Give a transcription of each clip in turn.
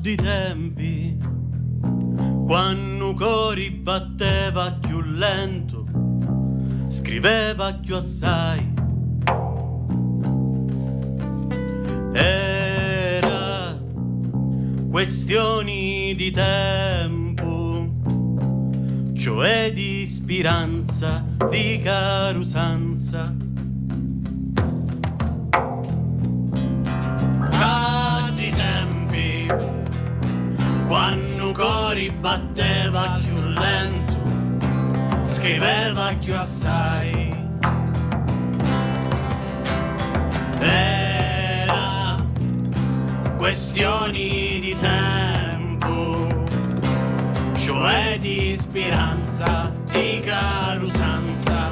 Di tempi quando cori batteva più lento, scriveva più assai, era questioni di tempo, cioè di speranza, di carusanza. Quando cori batteva più lento, scriveva più assai, era questioni di tempo, cioè di speranza, di carusanza.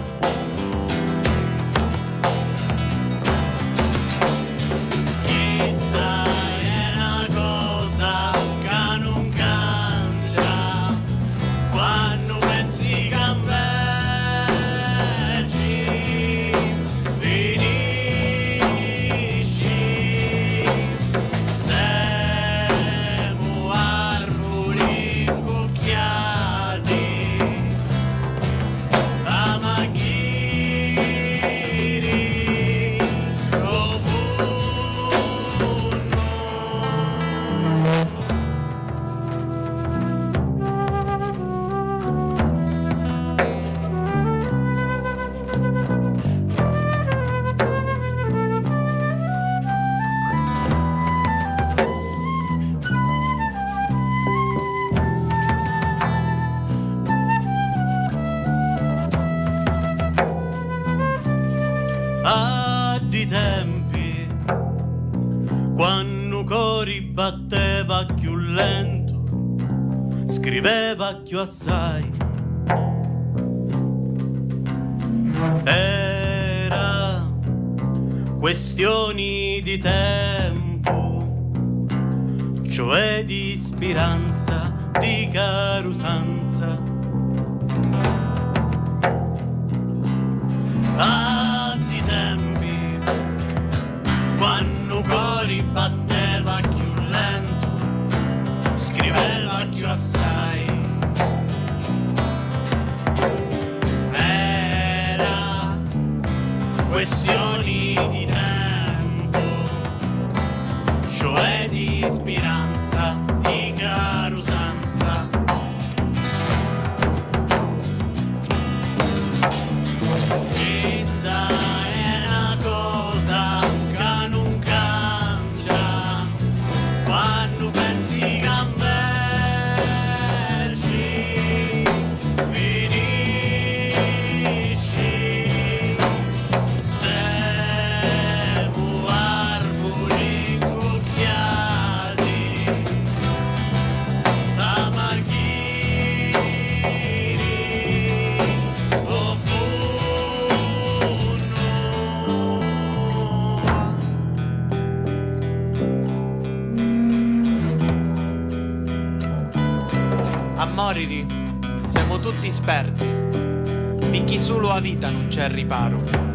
Di tempi quando cori batteva più lento, scriveva più assai, era questioni di tempo, cioè di speranza, di carusanza. Di tempi quando cori batteva più lento, scriveva più assai, era questioni di tempo, cioè di speranza, di carusanza. Questa è una cosa che non cambia quando pensi che merci finisci. Siamo arbori cucchiati da marghiri o A moriri siamo tutti esperti, picchi solo a vita non c'è riparo.